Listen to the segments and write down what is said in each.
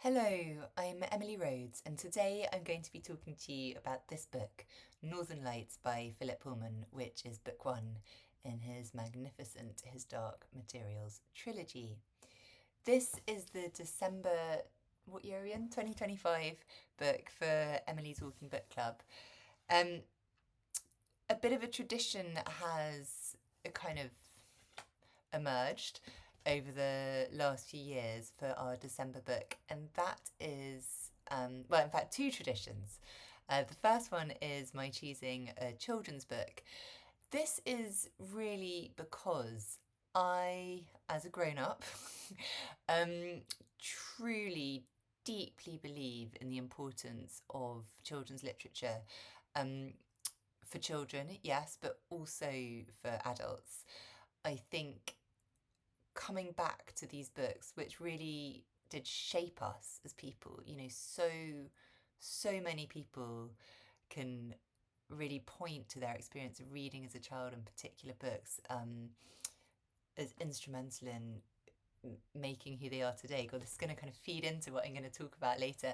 Hello, I'm Emily Rhodes, and today I'm going to be talking to you about this book, Northern Lights by Philip Pullman, which is book one in his magnificent His Dark Materials trilogy. This is the December, what year are we in? 2025 book for Emily's Walking Book Club. A bit of a tradition has kind of emerged over the last few years for our December book, and that is, well, in fact, two traditions. The first one is my choosing a children's book. This is really because I, as a grown up, truly, deeply believe in the importance of children's literature. For children, yes, but also for adults. I think coming back to these books, which really did shape us as people, so many people can really point to their experience of reading as a child in particular books as instrumental in making who they are today. God, this is going to kind of feed into what I'm going to talk about later.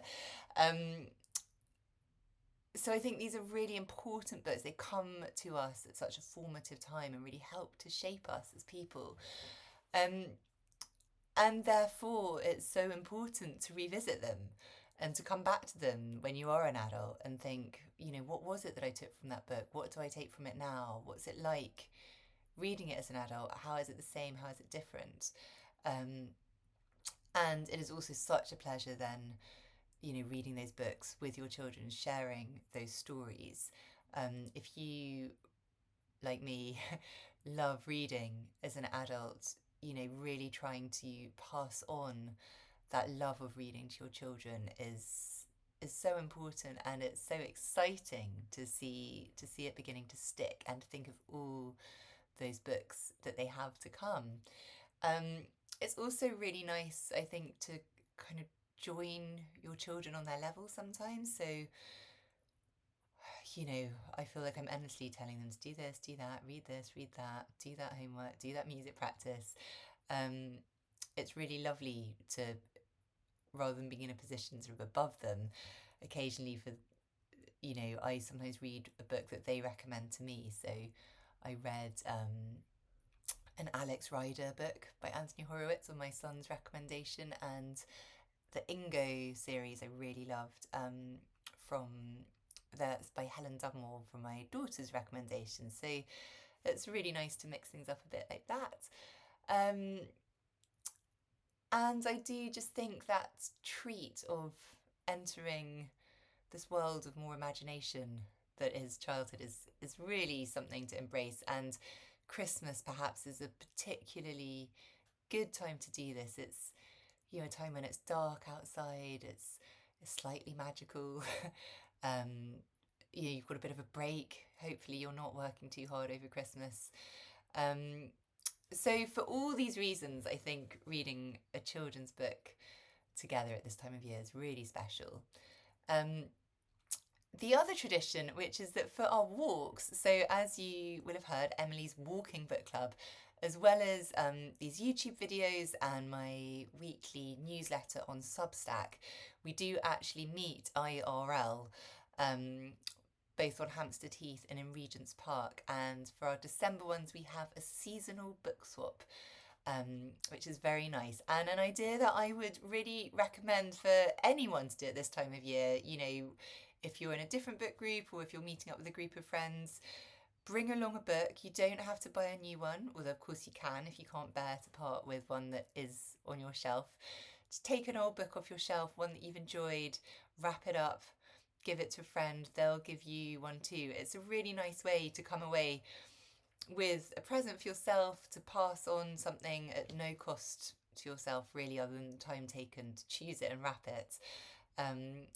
So I think these are really important books. They come to us at such a formative time and really help to shape us as people. And therefore, it's so important to revisit them and to come back to them when you are an adult and think, what was it that I took from that book? What do I take from it now? What's it like reading it as an adult? How is it the same? How is it different? And it is also such a pleasure then, reading those books with your children, sharing those stories. If you, like me, love reading as an adult, really trying to pass on that love of reading to your children is so important, and it's so exciting to see it beginning to stick and to think of all those books that they have to come. It's also really nice, I think, to kind of join your children on their level sometimes. So I feel like I'm endlessly telling them to do this, do that, read this, read that, do that homework, do that music practice. It's really lovely to, rather than being in a position sort of above them, occasionally I sometimes read a book that they recommend to me. So I read an Alex Rider book by Anthony Horowitz on my son's recommendation, and the Ingo series I really loved that's by Helen Dunmore from my daughter's recommendation. So it's really nice to mix things up a bit like that. And I do just think that treat of entering this world of more imagination that is childhood is really something to embrace. And Christmas perhaps is a particularly good time to do this. It's a time when it's dark outside, it's slightly magical. You've got a bit of a break. Hopefully you're not working too hard over Christmas. So for all these reasons, I think reading a children's book together at this time of year is really special. The other tradition, which is that for our walks, so as you will have heard, Emily's Walking Book Club, as well as these YouTube videos and my weekly newsletter on Substack, we do actually meet IRL, both on Hampstead Heath and in Regent's Park. And for our December ones, we have a seasonal book swap, which is very nice, and an idea that I would really recommend for anyone to do at this time of year. If you're in a different book group or if you're meeting up with a group of friends, bring along a book. You don't have to buy a new one, although of course you can if you can't bear to part with one that is on your shelf. Just take an old book off your shelf, one that you've enjoyed, wrap it up, give it to a friend. They'll give you one too. It's a really nice way to come away with a present for yourself, to pass on something at no cost to yourself, really, other than the time taken to choose it and wrap it.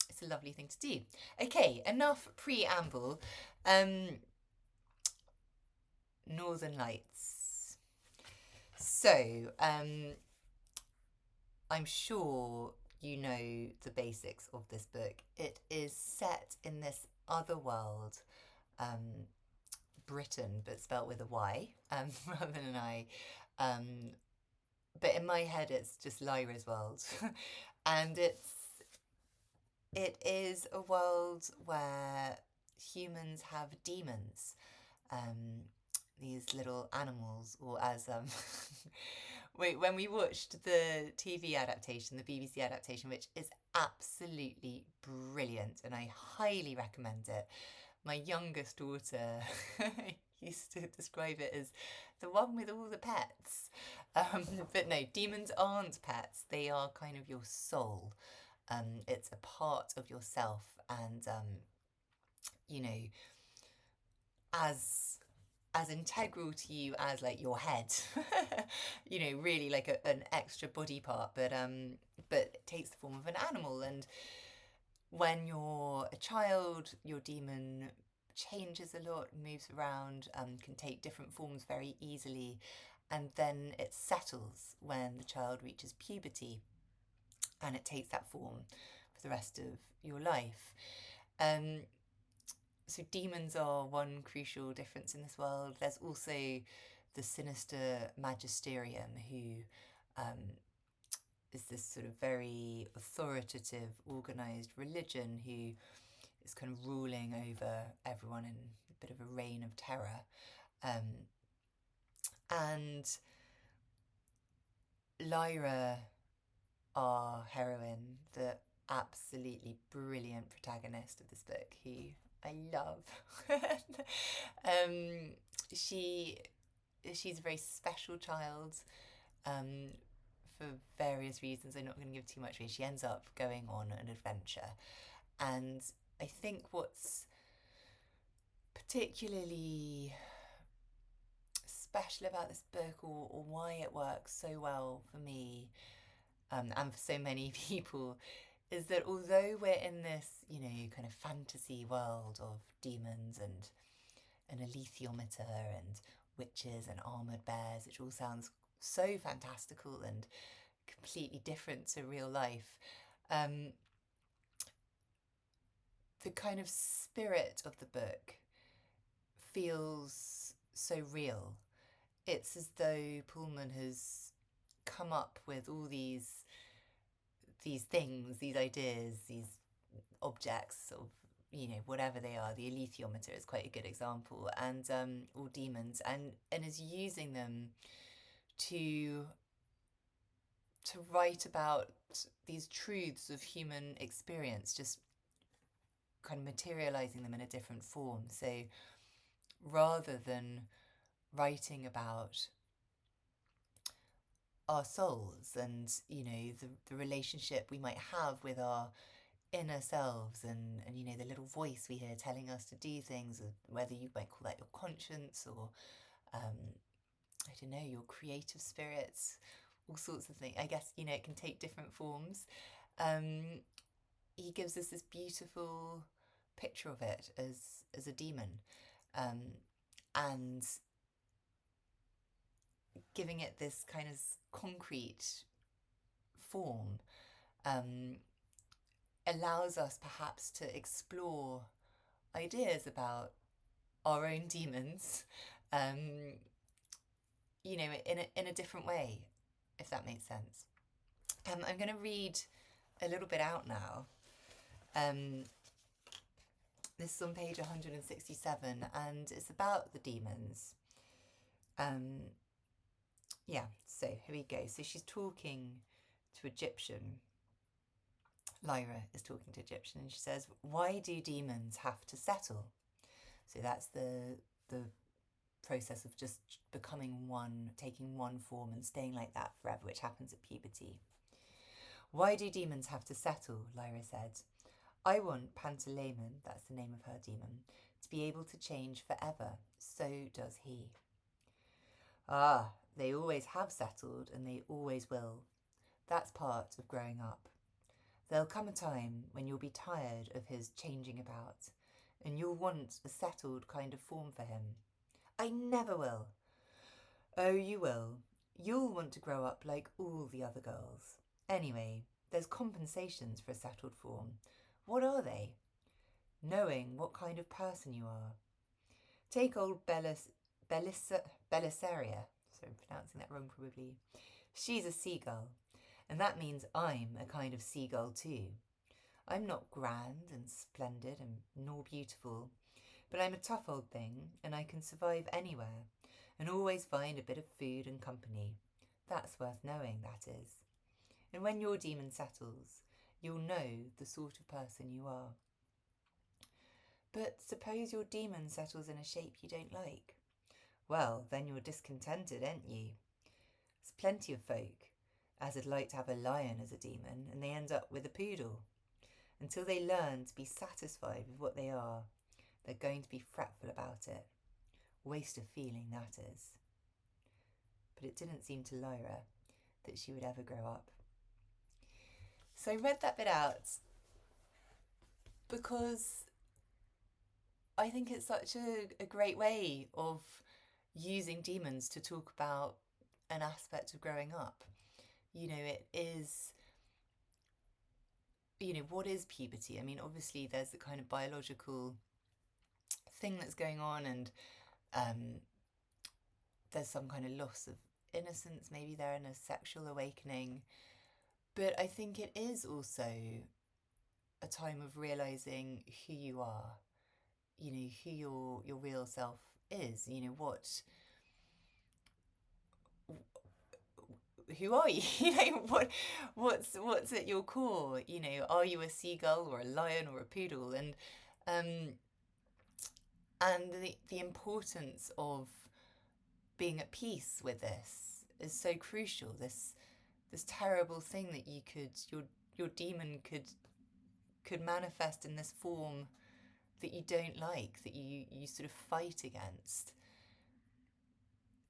It's a lovely thing to do. Okay, enough preamble. Northern Lights. So, I'm sure you know the basics of this book. It is set in this other world, Britain, but spelt with a Y rather than an I. But in my head, it's just Lyra's world. And it's it is a world where humans have demons, these little animals, or as when we watched the TV adaptation, the BBC adaptation, which is absolutely brilliant, and I highly recommend it. My youngest daughter used to describe it as the one with all the pets. But no, demons aren't pets. They are kind of your soul. It's a part of yourself, and you know, as integral to you as like your head. You know, really like an extra body part, but it takes the form of an animal. And when you're a child, your demon changes a lot, moves around, can take different forms very easily, and then it settles when the child reaches puberty, and it takes that form for the rest of your life. So demons are one crucial difference in this world. There's also the sinister magisterium, who is this sort of very authoritative, organised religion who is kind of ruling over everyone in a bit of a reign of terror. And Lyra, our heroine, the absolutely brilliant protagonist of this book, who I love. She's a very special child, for various reasons. I'm not going to give too much away. She ends up going on an adventure, and I think what's particularly special about this book, or why it works so well for me, and for so many people, is that although we're in this, you know, kind of fantasy world of demons and an alethiometer and witches and armoured bears, which all sounds so fantastical and completely different to real life, the kind of spirit of the book feels so real. It's as though Pullman has come up with all these things, these ideas, these objects of, you know, whatever they are. The alethiometer is quite a good example, and or demons, and is using them to write about these truths of human experience, just kind of materializing them in a different form. So rather than writing about our souls and, you know, the relationship we might have with our inner selves, and you know, the little voice we hear telling us to do things, whether you might call that your conscience, or I don't know, your creative spirits, all sorts of things. I guess, you know, it can take different forms. He gives us this beautiful picture of it as a demon, and giving it this kind of concrete form allows us perhaps to explore ideas about our own demons, you know, in a different way, if that makes sense. I'm going to read a little bit out now. This is on page 167, and it's about the demons. Yeah, so here we go. So she's talking to Egyptian. Lyra is talking to Egyptian, and she says, "Why do demons have to settle?" So that's the process of just becoming one, taking one form and staying like that forever, which happens at puberty. "Why do demons have to settle?" Lyra said. "I want Pantalaimon, that's the name of her demon, to be able to change forever. So does he." "Ah, they always have settled, and they always will. That's part of growing up. There'll come a time when you'll be tired of his changing about, and you'll want a settled kind of form for him." "I never will." "Oh, you will. You'll want to grow up like all the other girls. Anyway, there's compensations for a settled form. What are they?" "Knowing what kind of person you are. Take old Belissaria, so I'm pronouncing that wrong probably. She's a seagull, and that means I'm a kind of seagull too. I'm not grand and splendid and nor beautiful, but I'm a tough old thing, and I can survive anywhere, and always find a bit of food and company. That's worth knowing, that is. And when your demon settles, you'll know the sort of person you are. But suppose your demon settles in a shape you don't like. Well, then you're discontented, ain't you? There's plenty of folk as would like to have a lion as a demon, and they end up with a poodle. Until they learn to be satisfied with what they are, they're going to be fretful about it. Waste of feeling, that is. But it didn't seem to Lyra that she would ever grow up. So I read that bit out because I think it's such a great way of using demons to talk about an aspect of growing up. You know, it is, you know, what is puberty? I mean, obviously there's the kind of biological thing that's going on, and there's some kind of loss of innocence, maybe they're in a sexual awakening. But I think it is also a time of realising who you are, you know, who your real self is, you know, who are you? You know, what's at your core? You know, are you a seagull or a lion or a poodle? And the importance of being at peace with this is so crucial. This terrible thing that your demon could manifest in this form that you don't like, that you sort of fight against.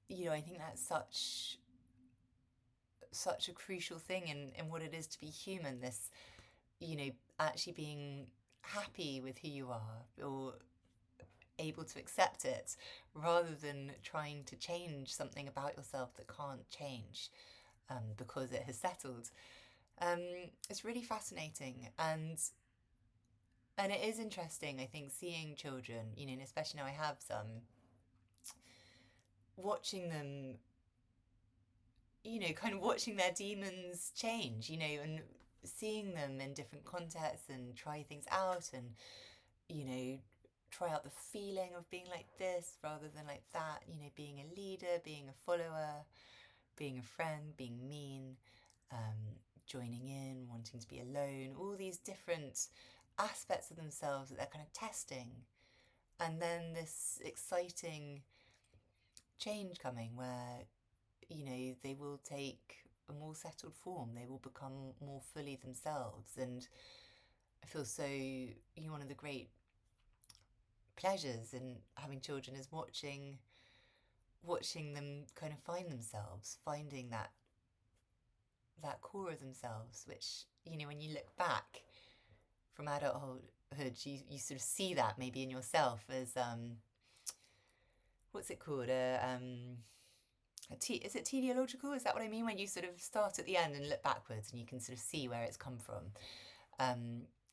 You know, I think that's such a crucial thing in what it is to be human. This, you know, actually being happy with who you are, or able to accept it, rather than trying to change something about yourself that can't change because it has settled. It's really fascinating, and it is interesting, I think, seeing children, you know, and especially now I have some, watching them, you know, kind of watching their demons change, you know, and seeing them in different contexts and try things out, and, you know, try out the feeling of being like this rather than like that, you know, being a leader, being a follower, being a friend, being mean, joining in, wanting to be alone, all these different aspects of themselves that they're kind of testing. And then this exciting change coming where, you know, they will take a more settled form, they will become more fully themselves. And I feel so, you know, one of the great pleasures in having children is watching them kind of find themselves, finding that core of themselves, which, you know, when you look back from adulthood, you sort of see that maybe in yourself as what's it called? Is it teleological? Is that what I mean? When you sort of start at the end and look backwards, and you can sort of see where it's come from.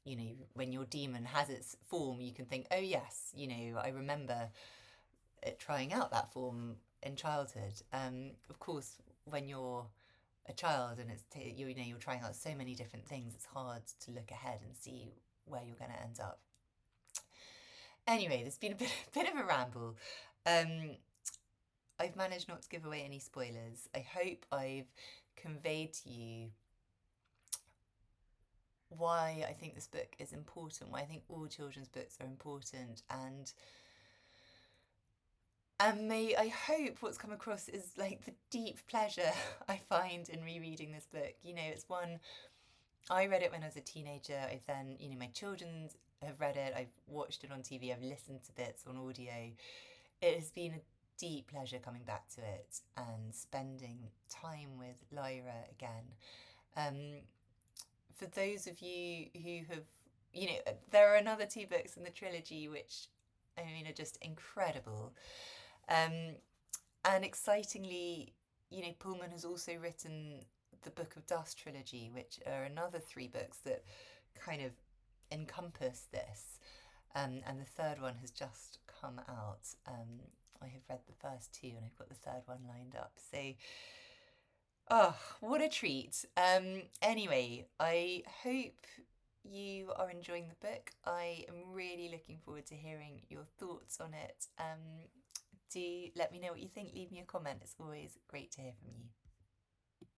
You know, when your demon has its form, you can think, oh yes, you know, I remember it trying out that form in childhood. Of course, when you're a child and you know, you're trying out so many different things, it's hard to look ahead and see where you're going to end up. Anyway, there's been a bit of a ramble. I've managed not to give away any spoilers. I hope I've conveyed to you why I think this book is important, why I think all children's books are important, and I hope what's come across is like the deep pleasure I find in rereading this book. You know, it's one, I read it when I was a teenager. I've then, you know, my children have read it, I've watched it on TV, I've listened to bits on audio. It has been a deep pleasure coming back to it and spending time with Lyra again. For those of you who have, you know, there are another 2 books in the trilogy which, I mean, are just incredible. And excitingly, you know, Pullman has also written the Book of Dust trilogy, which are another 3 books that kind of encompass this. And the 3rd one has just come out. I have read the first 2 and I've got the 3rd one lined up. So, oh, what a treat. Anyway, I hope you are enjoying the book. I am really looking forward to hearing your thoughts on it. Do let me know what you think. Leave me a comment. It's always great to hear from you.